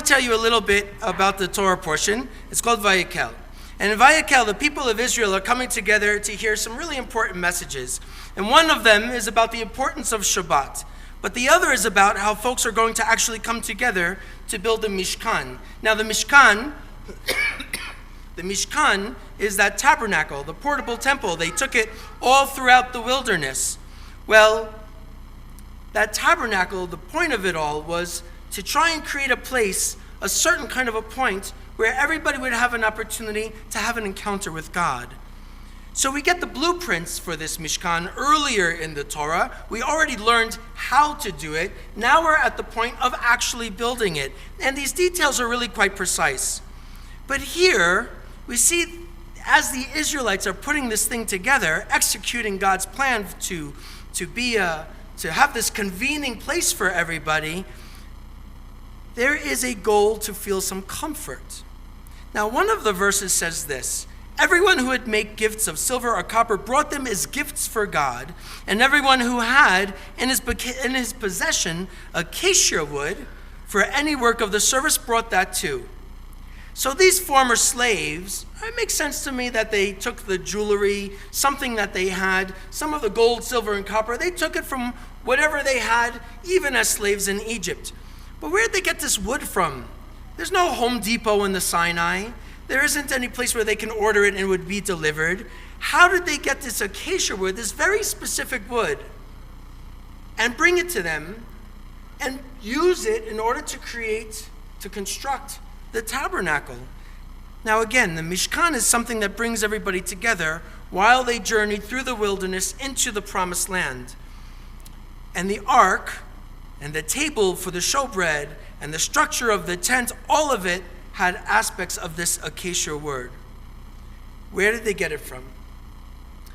to tell you a little bit about the Torah portion. It's called Vayikel. And in Vayikel, the people of Israel are coming together to hear some really important messages. And one of them is about the importance of Shabbat. But the other is about how folks are going to actually come together to build the Mishkan. Now the Mishkan is that tabernacle, the portable temple. They took it all throughout the wilderness. Well, that tabernacle, the point of it all was to try and create a place, a certain kind of a point, where everybody would have an opportunity to have an encounter with God. So we get the blueprints for this Mishkan earlier in the Torah. We already learned how to do it. Now we're at the point of actually building it. And these details are really quite precise. But here, we see as the Israelites are putting this thing together, executing God's plan to have this convening place for everybody, there is a goal to feel some comfort. Now, one of the verses says this: everyone who would make gifts of silver or copper brought them as gifts for God, and everyone who had in his possession acacia wood for any work of the service brought that too. So these former slaves, it makes sense to me that they took the jewelry, something that they had, some of the gold, silver, and copper. They took it from whatever they had, even as slaves in Egypt. But where did they get this wood from? There's no Home Depot in the Sinai. There isn't any place where they can order it and it would be delivered. How did they get this acacia wood, this very specific wood, and bring it to them and use it in order to construct the tabernacle? Now again, the Mishkan is something that brings everybody together while they journeyed through the wilderness into the promised land. And the ark and the table for the showbread and the structure of the tent, all of it had aspects of this acacia wood. Where did they get it from?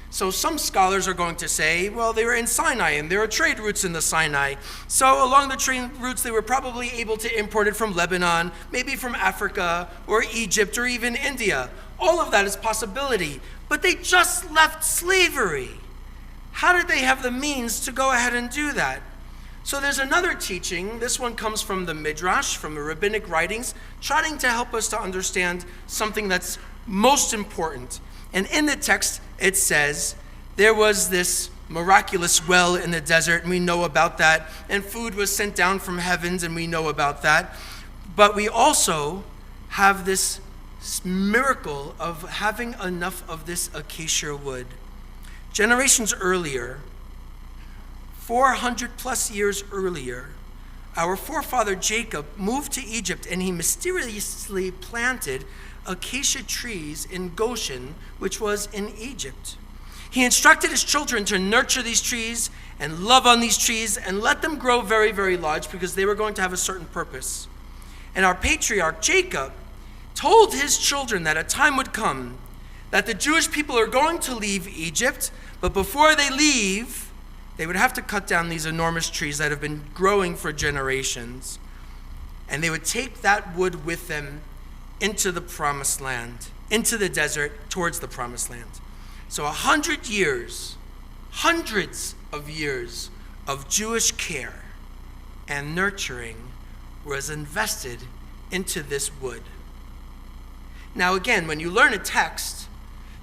So some scholars are going to say, well, they were in Sinai and there are trade routes in the Sinai. So along the trade routes, they were probably able to import it from Lebanon, maybe from Africa or Egypt or even India. All of that is possibility. But they just left slavery. How did they have the means to go ahead and do that? So there's another teaching. This one comes from the Midrash, from the rabbinic writings, trying to help us to understand something that's most important. And in the text, it says, there was this miraculous well in the desert, and we know about that. And food was sent down from heavens, and we know about that. But we also have this miracle of having enough of this acacia wood. Generations earlier, 400 plus years earlier, our forefather Jacob moved to Egypt and he mysteriously planted acacia trees in Goshen, which was in Egypt. He instructed his children to nurture these trees and love on these trees and let them grow very, very large because they were going to have a certain purpose. And our patriarch Jacob told his children that a time would come that the Jewish people are going to leave Egypt, but before they leave, they would have to cut down these enormous trees that have been growing for generations. And they would take that wood with them into the promised land, into the desert, towards the promised land. So 100 years, hundreds of years of Jewish care and nurturing was invested into this wood. Now again, when you learn a text,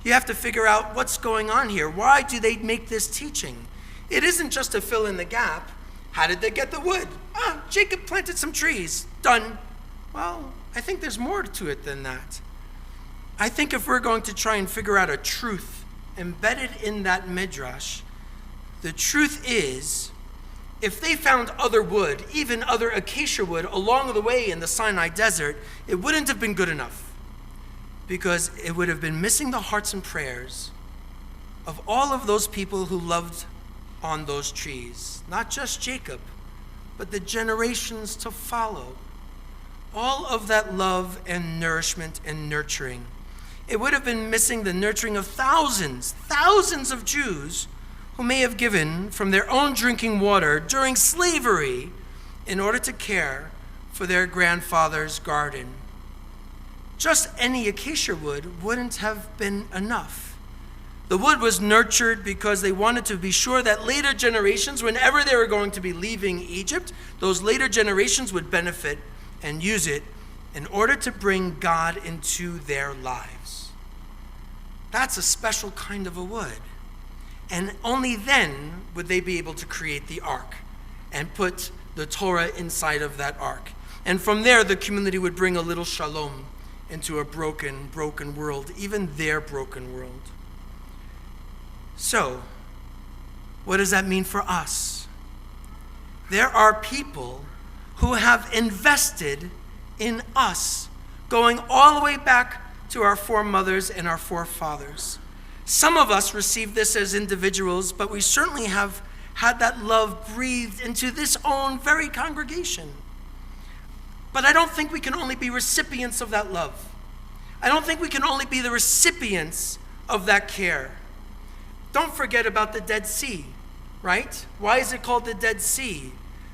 you have to figure out what's going on here. Why do they make this teaching? It isn't just to fill in the gap. How did they get the wood? Jacob planted some trees. Done. Well, I think there's more to it than that. I think if we're going to try and figure out a truth embedded in that midrash, the truth is, if they found other wood, even other acacia wood, along the way in the Sinai desert, it wouldn't have been good enough, because it would have been missing the hearts and prayers of all of those people who loved on those trees. Not just Jacob, but the generations to follow. All of that love and nourishment and nurturing. It would have been missing the nurturing of thousands of Jews who may have given from their own drinking water during slavery in order to care for their grandfather's garden. Just any acacia wood wouldn't have been enough. The wood was nurtured because they wanted to be sure that later generations, whenever they were going to be leaving Egypt, those later generations would benefit and use it in order to bring God into their lives. That's a special kind of a wood. And only then would they be able to create the ark and put the Torah inside of that ark. And from there, the community would bring a little shalom into a broken world, even their broken world. So, what does that mean for us? There are people who have invested in us, going all the way back to our foremothers and our forefathers. Some of us received this as individuals, but we certainly have had that love breathed into this own very congregation. But I don't think we can only be recipients of that love. I don't think we can only be the recipients of that care. Don't forget about the Dead Sea, right? Why is it called the Dead Sea?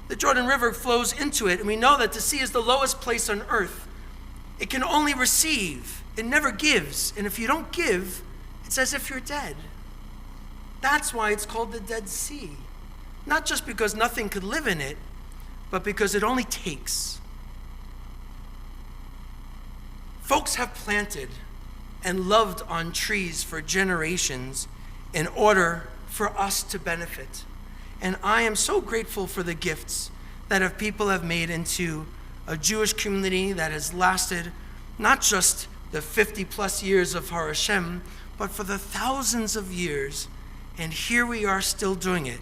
The Jordan River flows into it, and we know that the sea is the lowest place on earth. It can only receive. It never gives. And if you don't give, it's as if you're dead. That's why it's called the Dead Sea. Not just because nothing could live in it, but because it only takes. Folks have planted and loved on trees for generations in order for us to benefit. And I am so grateful for the gifts that people have made into a Jewish community that has lasted not just the 50 plus years of Har Hashem, but for the thousands of years. And here we are still doing it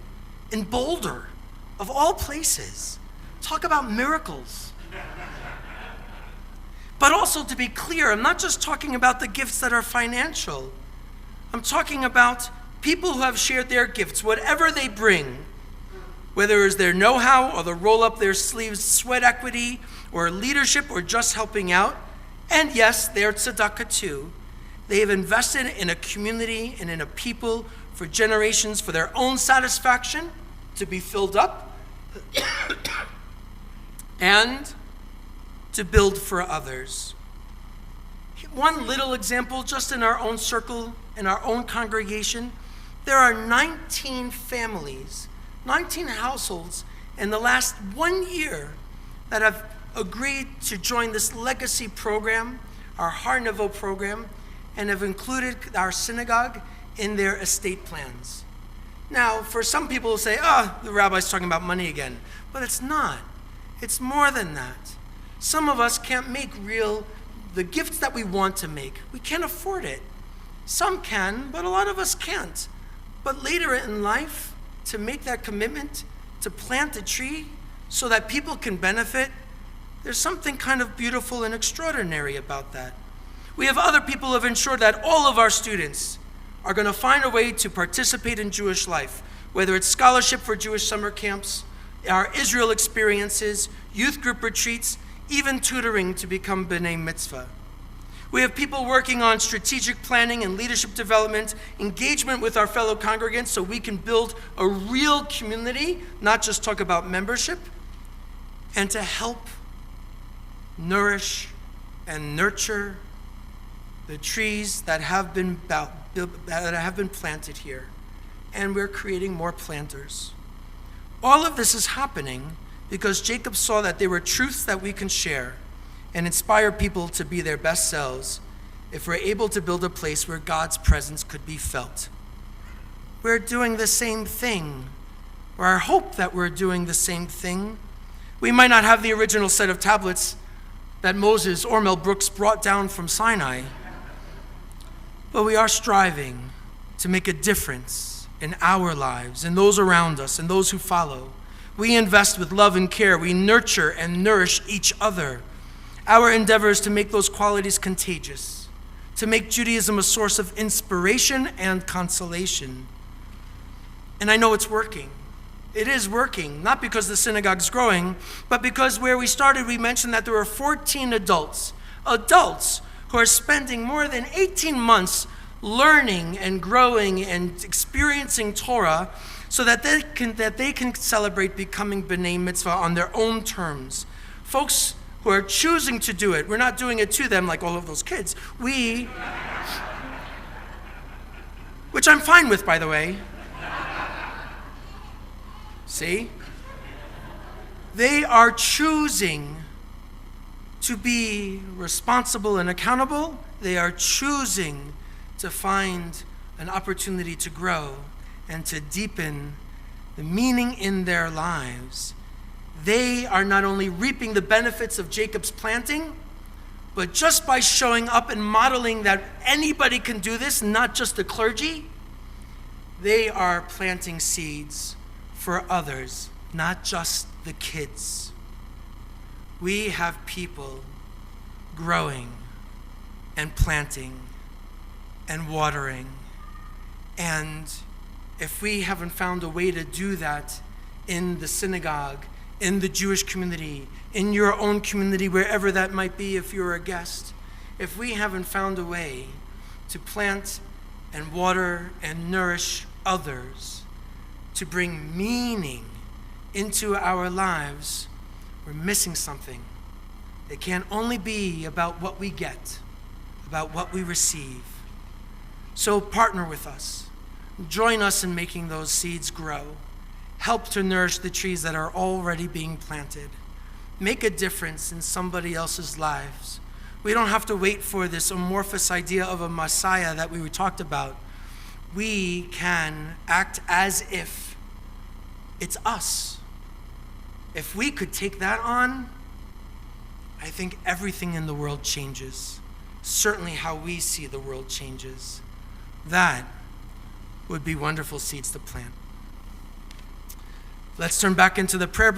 in Boulder, of all places. Talk about miracles. But also, to be clear, I'm not just talking about the gifts that are financial. I'm talking about people who have shared their gifts, whatever they bring, whether it's their know-how or the roll up their sleeves sweat equity or leadership or just helping out. And yes, their tzedakah too. They have invested in a community and in a people for generations for their own satisfaction, to be filled up, and to build for others. One little example, just in our own circle, in our own congregation, there are 19 families, 19 households in the last 1 year that have agreed to join this legacy program, our Har Nevo program, and have included our synagogue in their estate plans. Now, for some people who say, the rabbi's talking about money again. But it's not. It's more than that. Some of us can't make the gifts that we want to make. We can't afford it. Some can, but a lot of us can't. But later in life, to make that commitment, to plant a tree so that people can benefit, there's something kind of beautiful and extraordinary about that. We have other people who have ensured that all of our students are going to find a way to participate in Jewish life, whether it's scholarship for Jewish summer camps, our Israel experiences, youth group retreats, even tutoring to become B'nai Mitzvah. We have people working on strategic planning and leadership development, engagement with our fellow congregants so we can build a real community, not just talk about membership, and to help nourish and nurture the trees that have been planted here. And we're creating more planters. All of this is happening because Jacob saw that there were truths that we can share and inspire people to be their best selves if we're able to build a place where God's presence could be felt. We're doing the same thing, or I hope that we're doing the same thing. We might not have the original set of tablets that Moses or Mel Brooks brought down from Sinai, but we are striving to make a difference in our lives and those around us and those who follow. We invest with love and care. We nurture and nourish each other. Our endeavor is to make those qualities contagious, to make Judaism a source of inspiration and consolation. And I know it's working. It is working, not because the synagogue's growing, but because where we started, we mentioned that there were 14 adults who are spending more than 18 months learning and growing and experiencing Torah so that they can celebrate becoming B'nai Mitzvah on their own terms. Folks who are choosing to do it. We're not doing it to them like all of those kids. Which I'm fine with, by the way. See? They are choosing to be responsible and accountable. They are choosing to find an opportunity to grow and to deepen the meaning in their lives. They are not only reaping the benefits of Jacob's planting, but just by showing up and modeling that anybody can do this, not just the clergy, they are planting seeds for others, not just the kids. We have people growing and planting and watering. And if we haven't found a way to do that in the synagogue, in the Jewish community, in your own community, wherever that might be if you're a guest, if we haven't found a way to plant and water and nourish others, to bring meaning into our lives, we're missing something. It can only be about what we get, about what we receive. So partner with us. Join us in making those seeds grow. Help to nourish the trees that are already being planted. Make a difference in somebody else's lives. We don't have to wait for this amorphous idea of a Messiah that we talked about. We can act as if it's us. If we could take that on, I think everything in the world changes. Certainly how we see the world changes. That would be wonderful seeds to plant. Let's turn back into the prayer.